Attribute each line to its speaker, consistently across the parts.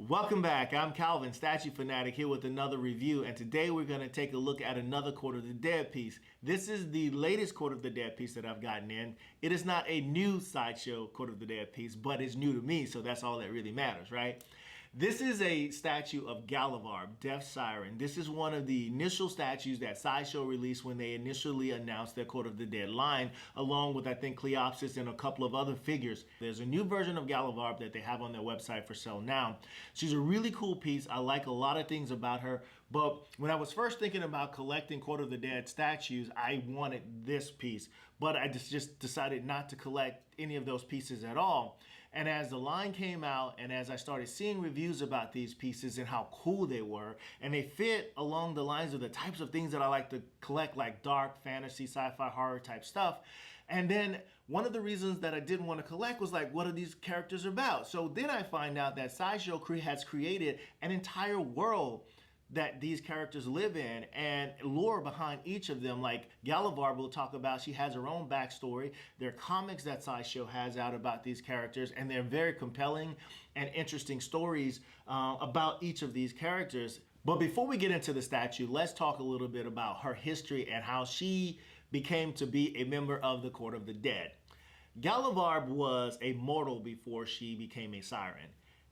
Speaker 1: Welcome back. I'm Calvin, Statue Fanatic, here with another review, and today we're going to take a look at another Court of the Dead piece. This is the latest Court of the Dead piece that I've gotten in. It is not a new Sideshow Court of the Dead piece, but it's new to me, so that's all that really matters, right? This is a statue of Gallevarbe, Death Siren. This is one of the initial statues that Sideshow released when they initially announced their Court of the Dead line, along with, I think, Cleopsis and a couple of other figures. There's a new version of Gallevarbe that they have on their website for sale now. She's a really cool piece. I like a lot of things about her, but when I was first thinking about collecting Court of the Dead statues, I wanted this piece, but I just decided not to collect any of those pieces at all. And as the line came out and as I started seeing reviews about these pieces and how cool they were, and they fit along the lines of the types of things that I like to collect, like dark fantasy, sci-fi, horror type stuff. And then one of the reasons that I didn't want to collect was like, what are these characters about? So then I find out that Sideshow has created an entire world that these characters live in and lore behind each of them. Like Gallevarbe will talk about, she has her own backstory. There are comics that Sideshow has out about these characters, and they're very compelling and interesting stories about each of these characters. But before we get into the statue, let's talk a little bit about her history and how she became to be a member of the Court of the Dead. Gallevarbe was a mortal before she became a siren.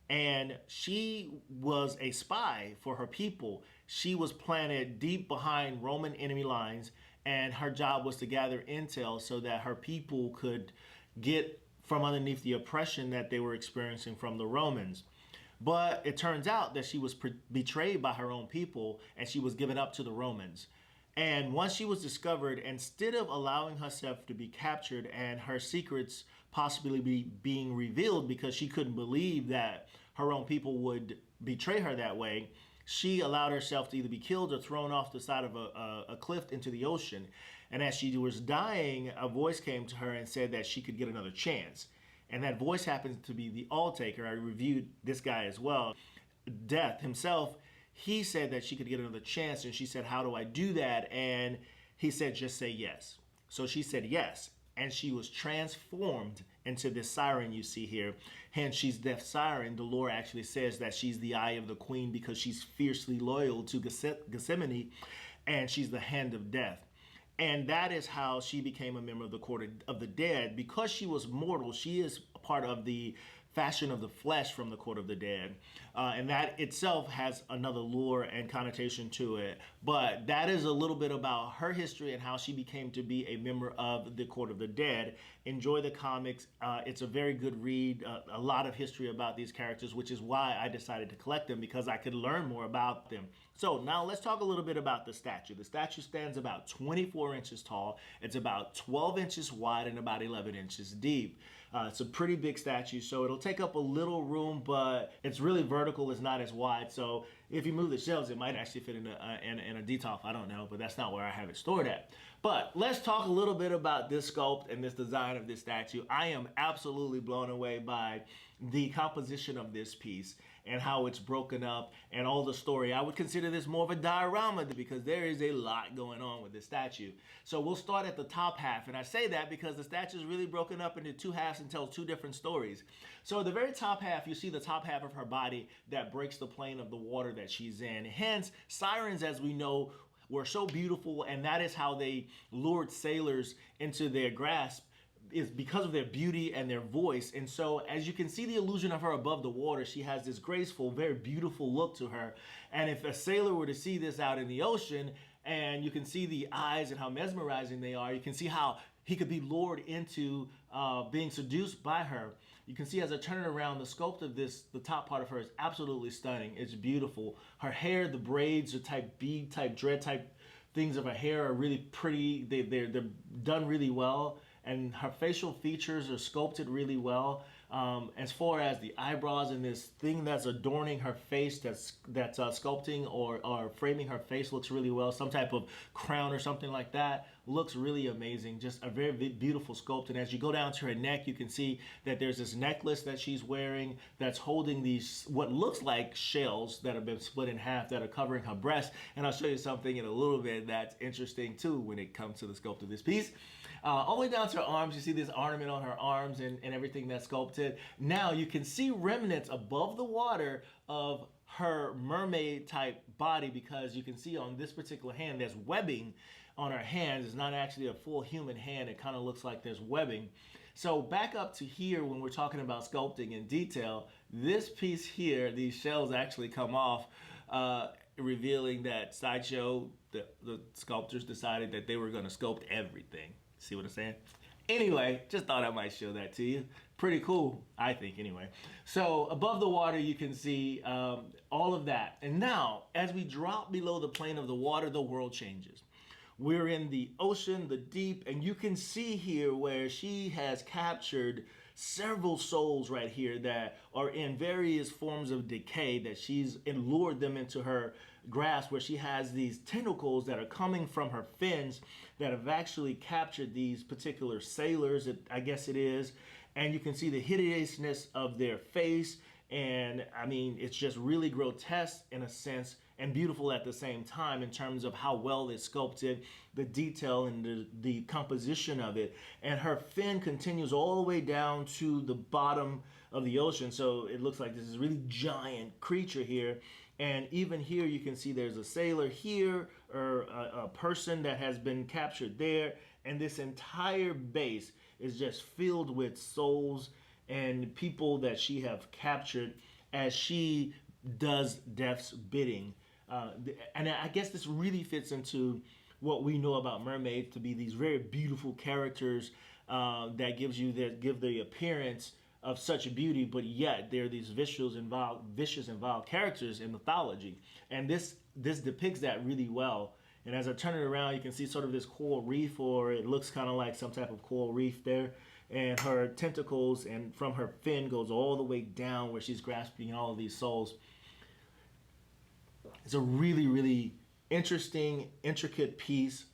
Speaker 1: And she was a spy for her people. She was planted deep behind Roman enemy lines, and her job was to gather intel so that her people could get from underneath the oppression that they were experiencing from the Romans. But it turns out that she was betrayed by her own people, and she was given up to the Romans. And once she was discovered, instead of allowing herself to be captured and her secrets possibly being revealed because she couldn't believe that her own people would betray her that way, she allowed herself to either be killed or thrown off the side of a cliff into the ocean. And as she was dying, a voice came to her and said that she could get another chance. And that voice happens to be the All-Taker. I reviewed this guy as well. Death himself. He said that she could get another chance, and she said, how do I do that? And he said, just say yes. So she said yes, and she was transformed into this siren you see here. Hence, she's Death Siren. The lore actually says that she's the eye of the queen because she's fiercely loyal to Gethsemane, and she's the hand of death. And that is how she became a member of the Court of the Dead. Because she was mortal, she is part of the fashion of the flesh from the Court of the Dead. And that itself has another lore and connotation to it. But that is a little bit about her history and how she became to be a member of the Court of the Dead. Enjoy the comics. It's a very good read. A lot of history about these characters, which is why I decided to collect them, because I could learn more about them. So now let's talk a little bit about the statue. The statue stands about 24 inches tall. It's about 12 inches wide and about 11 inches deep. It's a pretty big statue, so it'll take up a little room, but it's really vertical. It's not as wide. So if you move the shelves, it might actually fit in a detolf. I don't know, but that's not where I have it stored at. But let's talk a little bit about this sculpt and this design of this statue. I am absolutely blown away by the composition of this piece and how it's broken up and all the story. I would consider this more of a diorama because there is a lot going on with this statue. So we'll start at the top half, and I say that because the statue is really broken up into two halves and tells two different stories. So at the very top half, you see the top half of her body that breaks the plane of the water that she's in. Hence, sirens, as we know, were so beautiful, and that is how they lured sailors into their grasp, is because of their beauty and their voice. And so as you can see the illusion of her above the water, she has this graceful, very beautiful look to her. And if a sailor were to see this out in the ocean, and you can see the eyes and how mesmerizing they are, you can see how he could be lured into being seduced by her. You can see as I turn it around, the sculpt of this, the top part of her is absolutely stunning. It's beautiful. Her hair, the braids, the type bead, type dread type things of her hair are really pretty. They're done really well. And her facial features are sculpted really well. As far as the eyebrows and this thing that's adorning her face, that's sculpting or framing her face, looks really well. Some type of crown or something like that looks really amazing. Just a very beautiful sculpt. And as you go down to her neck, you can see that there's this necklace that she's wearing that's holding these what looks like shells that have been split in half that are covering her breast. And I'll show you something in a little bit that's interesting too when it comes to the sculpt of this piece. All the way down to her arms, you see this ornament on her arms and everything that's sculpted. Now you can see remnants above the water of her mermaid type body, because you can see on this particular hand there's webbing on her hands. It's not actually a full human hand. It kind of looks like there's webbing. So back up to here, when we're talking about sculpting in detail, this piece here, these shells actually come off, revealing that Sideshow, the sculptors decided that they were going to sculpt everything. See what I'm saying? Anyway, just thought I might show that to you. Pretty cool, I think, anyway. So above the water, you can see all of that. And now, as we drop below the plane of the water, the world changes. We're in the ocean, the deep, and you can see here where she has captured several souls right here that are in various forms of decay, that she's lured them into her grasp, where she has these tentacles that are coming from her fins that have actually captured these particular sailors, I guess it is. And you can see the hideousness of their face. And I mean, it's just really grotesque in a sense and beautiful at the same time in terms of how well it's sculpted, the detail and the composition of it. And her fin continues all the way down to the bottom of the ocean. So it looks like this is really giant creature here. And even here, you can see there's a sailor here, or a person that has been captured there. And this entire base is just filled with souls and people that she have captured as she does death's bidding. And I guess this really fits into what we know about mermaids to be these very beautiful characters that give the appearance of such beauty, but yet they're these vicious and vile characters in mythology. And this depicts that really well. And as I turn it around, you can see sort of this coral reef, or it looks kind of like some type of coral reef there. And her tentacles and from her fin goes all the way down where she's grasping all of these souls. It's a really, really interesting, intricate piece.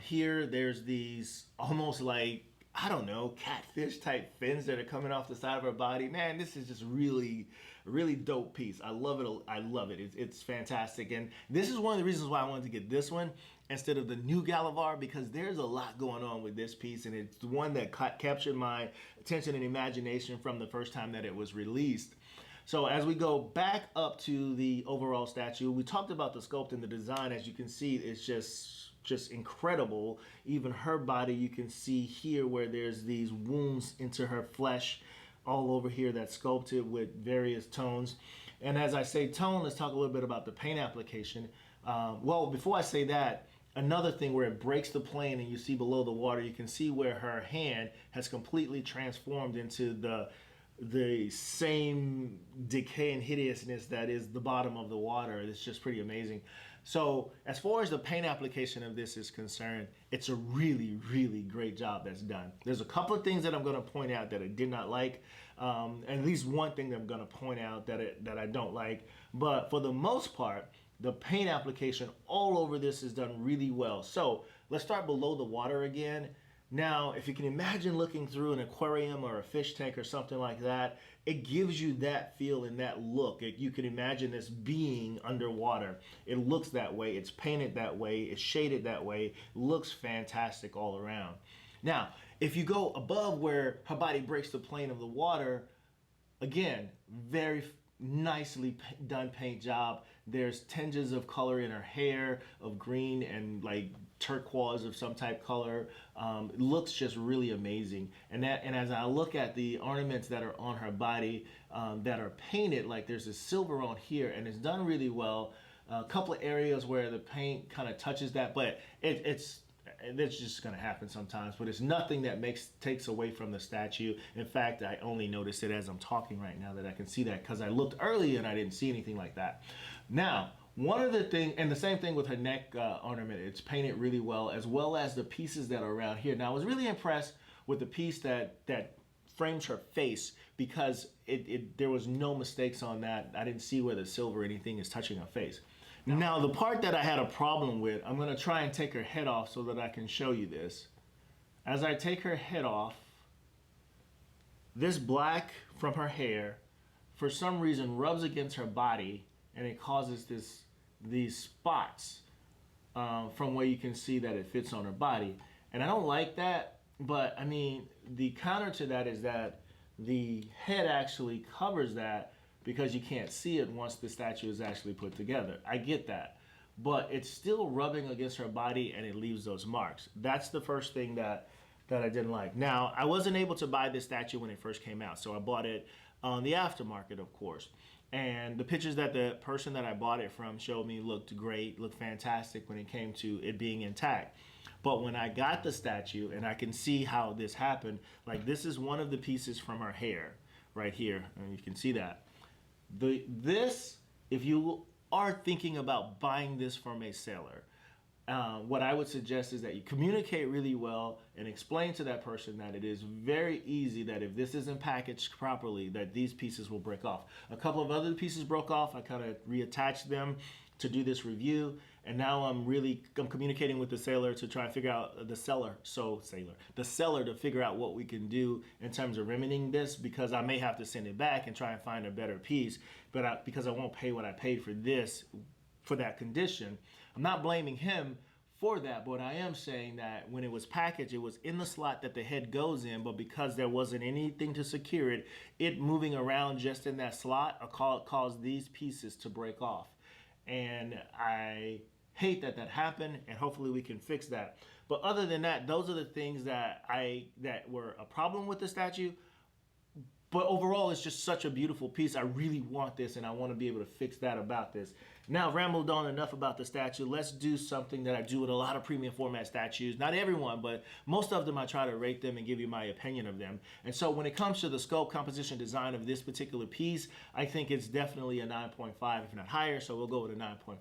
Speaker 1: Here, there's these almost like, I don't know, catfish type fins that are coming off the side of her body. Man, this is just really, really dope piece. I love it. I love it. It's fantastic. And this is one of the reasons why I wanted to get this one instead of the new Gallevarbe, because there's a lot going on with this piece. And it's the one that captured my attention and imagination from the first time that it was released. So as we go back up to the overall statue, we talked about the sculpt and the design. As you can see, it's just incredible. Even her body, you can see here where there's these wounds into her flesh all over here that's sculpted with various tones. And as I say tone, let's talk a little bit about the paint application. Well, before I say that, another thing where it breaks the plane and you see below the water, you can see where her hand has completely transformed into the same decay and hideousness that is the bottom of the water. It's just pretty amazing. So as far as the paint application of this is concerned, it's a really, really great job that's done. There's a couple of things that I'm going to point out that I did not like. At least one thing that I'm going to point out that I don't like. But for the most part, the paint application all over this is done really well. So let's start below the water again. Now, if you can imagine looking through an aquarium or a fish tank or something like that, it gives you that feel and that look. You can imagine this being underwater. It looks that way. It's painted that way. It's shaded that way. It looks fantastic all around. Now, if you go above where her body breaks the plane of the water, again, very nicely done paint job. There's tinges of color in her hair, of green and like turquoise of some type color. It looks just really amazing. And as I look at the ornaments that are on her body that are painted, like there's a silver on here, and it's done really well. A couple of areas where the paint kind of touches that, but it's just going to happen sometimes, but it's nothing that takes away from the statue. In fact, I only noticed it as I'm talking right now that I can see that, because I looked earlier and I didn't see anything like that. Now, one of the things, and the same thing with her neck ornament, it's painted really well as the pieces that are around here. Now, I was really impressed with the piece that frames her face, because there was no mistakes on that. I didn't see where the silver or anything is touching her face. Now, the part that I had a problem with, I'm going to try and take her head off so that I can show you this. As I take her head off, this black from her hair, for some reason, rubs against her body, and it causes these spots from where you can see that it fits on her body. And I don't like that, but I mean, the counter to that is that the head actually covers that because you can't see it once the statue is actually put together. I get that. But it's still rubbing against her body and it leaves those marks. That's the first thing that I didn't like. Now, I wasn't able to buy this statue when it first came out, so I bought it on the aftermarket, of course. And the pictures that the person that I bought it from showed me looked great, looked fantastic when it came to it being intact. But when I got the statue, and I can see how this happened, like this is one of the pieces from her hair right here, and you can see that. This, if you are thinking about buying this from a seller, what I would suggest is that you communicate really well and explain to that person that it is very easy that if this isn't packaged properly, that these pieces will break off. A couple of other pieces broke off. I kind of reattached them to do this review, and now I'm communicating with the seller to try and figure out the seller to figure out what we can do in terms of remedying this, because I may have to send it back and try and find a better piece, but because I won't pay what I paid for this for that condition. I'm not blaming him for that, but I am saying that when it was packaged, it was in the slot that the head goes in, but because there wasn't anything to secure it, it moving around just in that slot caused these pieces to break off. And I hate that happened, and hopefully we can fix that. But other than that, those are the things that were a problem with the statue. But overall, it's just such a beautiful piece. I really want this, and I want to be able to fix that about this. Now, I've rambled on enough about the statue. Let's do something that I do with a lot of premium format statues. Not everyone, but most of them I try to rate them and give you my opinion of them. And so when it comes to the scope, composition, design of this particular piece, I think it's definitely a 9.5, if not higher, so we'll go with a 9.5.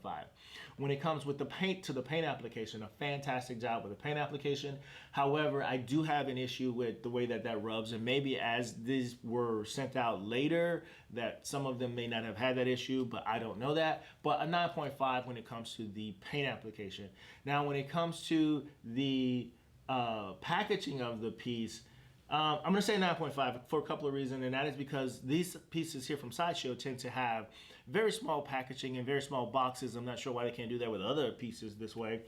Speaker 1: When it comes with the paint application, a fantastic job with the paint application. However, I do have an issue with the way that rubs, and maybe as these were sent out later, that some of them may not have had that issue, but I don't know that. But a 9.5 when it comes to the paint application. Now, when it comes to the packaging of the piece, I'm going to say 9.5 for a couple of reasons, and that is because these pieces here from Sideshow tend to have very small packaging and very small boxes. I'm not sure why they can't do that with other pieces this way.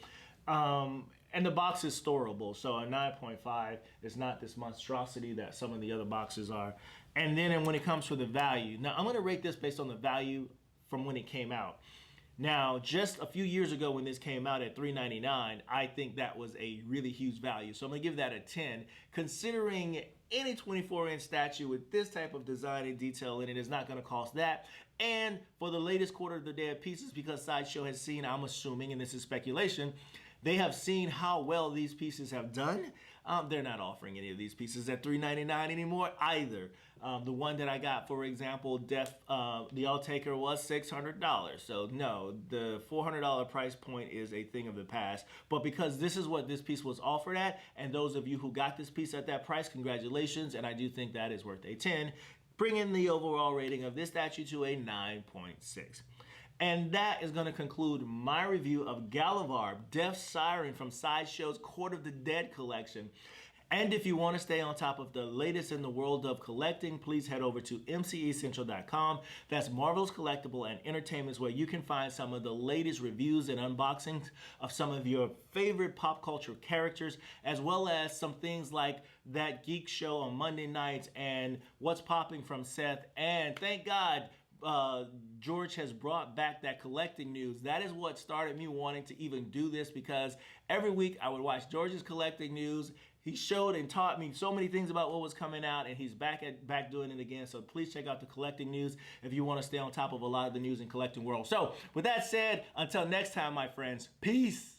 Speaker 1: And the box is storable, so a 9.5 is not this monstrosity that some of the other boxes are. And then when it comes to the value, now I'm going to rate this based on the value from when it came out. Now, just a few years ago when this came out at $3.99, I think that was a really huge value. So I'm going to give that a 10, considering any 24-inch statue with this type of design and detail in it is not going to cost that. And for the latest Quarter of the Dead pieces, because Sideshow has seen, I'm assuming, and this is speculation, they have seen how well these pieces have done. They're not offering any of these pieces at $3.99 anymore either. The one that I got, for example, the All-Taker was $600. So no, the $400 price point is a thing of the past. But because this is what this piece was offered at, and those of you who got this piece at that price, congratulations, and I do think that is worth a 10, bringing the overall rating of this statue to a 9.6. And that is going to conclude my review of Gallevarbe, Death Siren from Sideshow's Court of the Dead collection. And if you want to stay on top of the latest in the world of collecting, please head over to mcecentral.com. That's Marvel's Collectible and Entertainment's, where you can find some of the latest reviews and unboxings of some of your favorite pop culture characters, as well as some things like that geek show on Monday nights and What's Popping from Seth. And thank God, George has brought back that collecting news. That is what started me wanting to even do this, because every week I would watch George's collecting news. He showed and taught me so many things about what was coming out, and he's back doing it again. So please check out the collecting news if you want to stay on top of a lot of the news in collecting world. So with that said, until next time, my friends, peace.